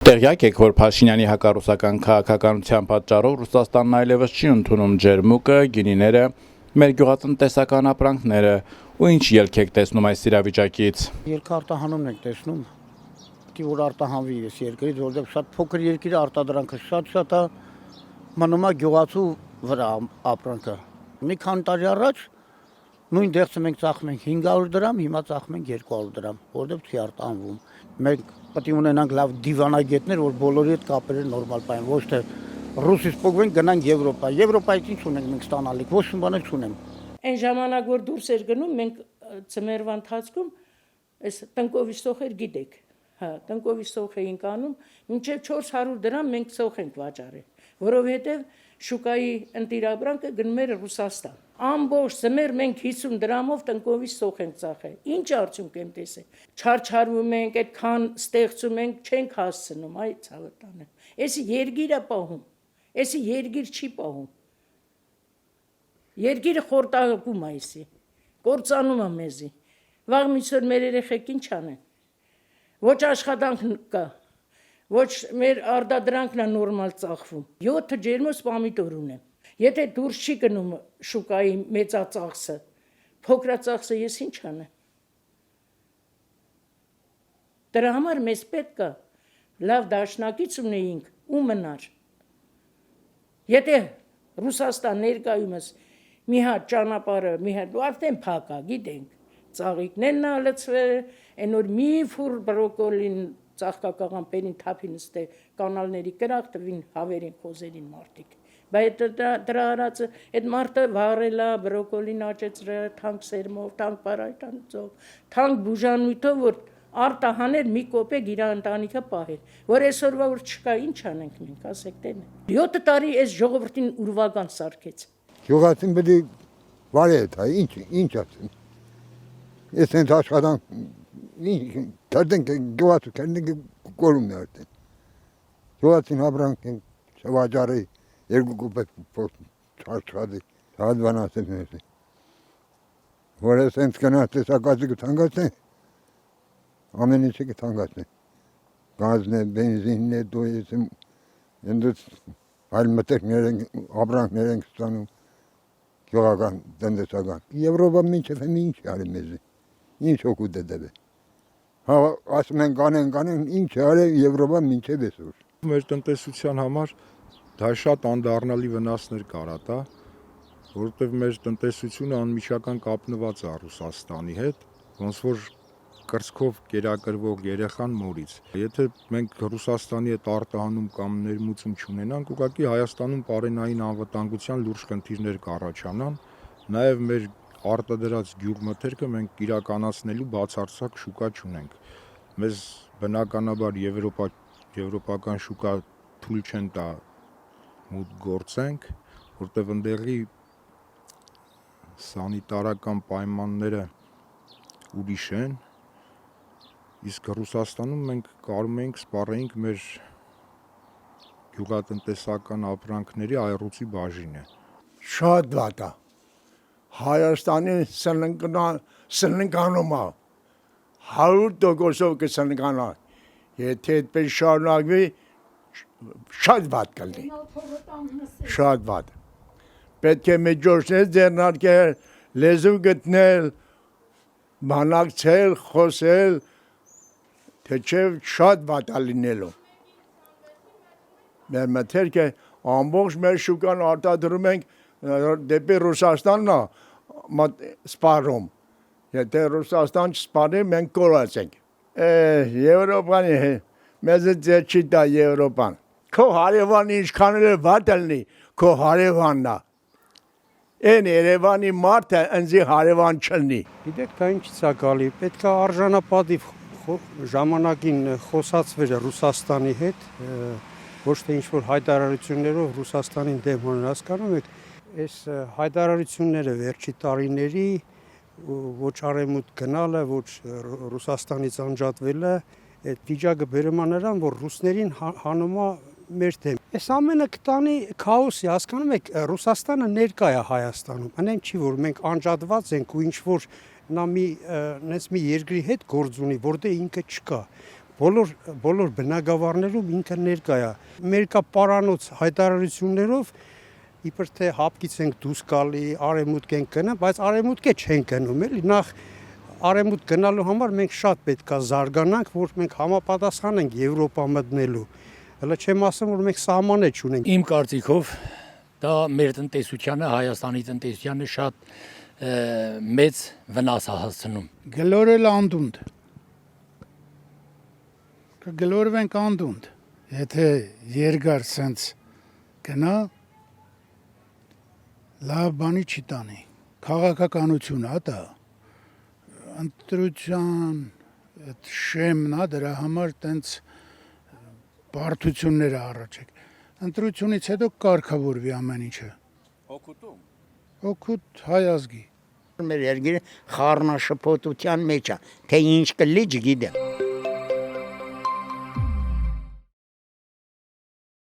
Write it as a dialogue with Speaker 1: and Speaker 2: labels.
Speaker 1: Տեղյակ եք, որ Փաշինյանի հակառուսական քաղաքականության պատճառով Ռուսաստանն այլևս չի ընդունում ջերմուկը, գինիները, մեր գյուղատնտեսական ապրանքները, ու ինչ ելք եք տեսնում այս իրավիճակից։
Speaker 2: Երկարտահանումն եք տեսնում, պետք է որ արտահանվի այս երկրից, որովհետև շատ փոքր երկիր արտադրանքը շատ է, մնում է գյուղացու վրա ապրանքը։ Մի քանի տարի առաջ նույն դեղցը մենք ծախում ենք 500 դրամ, հիմա ծախում ենք 200 դրամ, որովհետև չի արտահանվում։ Մենք պետք է ունենանք լավ դիվանագետներ, որ բոլորի հետ կապերը նորմալ պահեն, ոչ թե ռուսից փոխվենք գնանք Եվրոպա։ Եվրոպայից ինչ ունենք մենք ստանալիք, ոչ մի բան չունեմ։
Speaker 3: Այն ժամանակ որ դուրս էր գնում, մենք ծմերվա ընթացքում այս տնկովի սոխեր գիտեք, տնկովի սոխ էինք անում, մինչև 400 դրամ մենք սոխ ենք վաճառել, որովհետև շուկայի ընտիրաբրանքը գնում էր Ռուսաստան։ Ամբողջ ծմեր մենք 50 դրամով տնկովի սոխ ենք ծախել։ Ինչ արդյունք եմ տեսել։ Չարչարվում ենք, այդքան ստեղծում ենք, չենք հասցնում, այ ցավը տանը։ Էսի երգիր է պահում։ Էսի երգիր չի պահում։ Երգիրը խորտակում է էսի։ Կործանում է մեզի։ Վաղ միսօր մեր երեխեք ինչ անեն։ Ոչ աշխատանք կա։ Ոչ մեր արտադրանքն է նորմալ ծախվում։ 7 ջերմոց պամիդոր ունեմ։ Եթե դուրս չի գնում շուկայի մեծածախսը, փոքրածախսը ես ինչ անեմ։ Դրա համար մեզ պետք է լավ դաշնակից ունեինք ու մնար։ Եթե Ռուսաստան ներկայումս մի հատ ճանապարհը, մի հատ արդեն փակ է, գիտենք, ծաղիկներն է լցվել, այն որ մի ֆուր բրոկոլին ծաղկակաղամբերին թափին ստե կանալների կրակ տվին հավերին խոզերին մարդիկ։ Բայց դրա արածը այդ մարդը վառելա, բրոկոլին աճեցրել, թանկ սերմով, թանկ բարայտանцով, թանկ բուժանույթով, որ արտահաներ մի կոպեկ իր ընտանիքը պահեր, որ այսօրվա որ չկա, ինչ անենք մենք, ասեք դեն։ 7 տարի այս ժողովրդին ուրվական սարքեց։
Speaker 4: Գյուղացին պետք է վարի է, ինչ ասեմ։ Ես հենց աշխատանք Kerdin gıvatı kendini korun nerede? Gıvatın habran şevacarı yergu kupet çarşadı. Saat bana sesnesi. Oraya sen skenatı sakatı ki tangatı. Amen içi ki tangatı. Gaz ne, benzin ne, doyasın. Yalnız halmetek neren, habran neren kistanım. Gıvakan, dende sakat. Avropa minçe femin çağırmezi. İnç oku dedebe. Հա, ասում են կանեն, ինչ արել Եվրոպան մինչև այսօր։
Speaker 5: Մեր տնտեսության համար դա շատ անդառնալի վնասներ կարա տա, որովհետև մեր տնտեսությունը անմիջական կապնված է Ռուսաստանի հետ, ոնց որ կրծքով կերակրվող երեխան մորից։ Եթե մենք Ռուսաստանի հետ արտահանում կամ ներմուծում չունենանք, ուղղակի Հայաստանում պարենային անվտանգության լուրջ խնդիրներ կառաջանան, նաև մեր արտադրած գյուղմթերքը մենք իրականացնելու բացարձակ շուկա չունենք։ Մեզ բնականաբար եվրոպական շուկա թույլ չեն տա մուտք գործենք, որտեղ ընդեղի սանիտարական պայմանները ուրիշ են, իսկ Ռուսաստանում մենք կարում ենք սպառեինք մեր գյուղատնտեսական ապրանքների այռուցի բաժինը։
Speaker 6: Շատ վատ է։ Հայաստանի սննկանում է, 100%-ով կսնկանա, եթե այդպես շարունակվի, շատ վատ կլինի, շատ վատ։ Պետք է միջոցներ ձեռնարկել, լեզու գտնել, բանակցել, խոսել, թե չէ շատ վատ է լինելու։ Մեր մթերքը ամբողջ մեր շուկան արտադրում ենք դեպի Ռուսաստանն է սպառում, եթե Ռուսաստան չսպառի, մենք կորացենք։ Եվրոպանի մեզ ձեր չի տա Եվրոպան։ Քո հարևանը ինչքան էլ վատ լինի, քո հարևանն է։ Այն Երևանի մարդը ինձի հարևան չլինի։
Speaker 7: Գիտեք, դա ինչից է գալի, պետք է արժանապատիվ ժամանակին խոսացվեր Ռուսաստանի հետ, ոչ թե ինչ-որ հայտարարություններով Ռուսաստանին դեմሆነን հասկանում եք, այս հայտարարությունները վերջի տարիների ոչ արևմուտք գնալը, ոչ Ռուսաստանից անջատվելը, այդ վիճակը բերում է նրան, որ ռուսներին հանում է մեր դեմ։ Այս ամենը կտանի քաոսի, հասկանում եք, Ռուսաստանը ներկա է Հայաստանում, այնեն չի, որ մենք անջատված ենք ու ինչ-որ նա մի երկրի հետ գործ ունի, որտեղ ինքը չկա։ բոլոր բնակավարներում ինքը ներկա է։ Մեր կա պարանոց հայտարարություններով իբր թե հապկից ենք դուրս գալի, արևմուտք ենք գնա, բայց արևմուտք չենք գնում, էլի նախ արևմուտք գնալու համար մենք շատ պետք է զարգանանք, որ մենք համապատասխանենք Եվրոպա մտնելու։ Հələ չեմ ասում, որ մենք սահման չունենք։
Speaker 8: Իմ կարծիքով դա մեր տնտեսությանը, Հայաստանի տնտեսությանը շատ մեծ վնաս է հասցնում։
Speaker 9: Գլորել անդունդ։ Կգլորվենք անդունդ։ Եթե երկար սենց գնա, լավ բանի չի տանի։ Քաղաքականություն է դա։ Ընտրության այդ շեմն է դրա համար տենց բարդությունները առաջեք։ Ընտրությունից հետո կարգավորվի ամեն ինչը։ Օգուտ հայ ազգի։
Speaker 2: Մեր երկիրը խառնաշփոթության մեջ է, թե ինչ կլի չգիտեմ։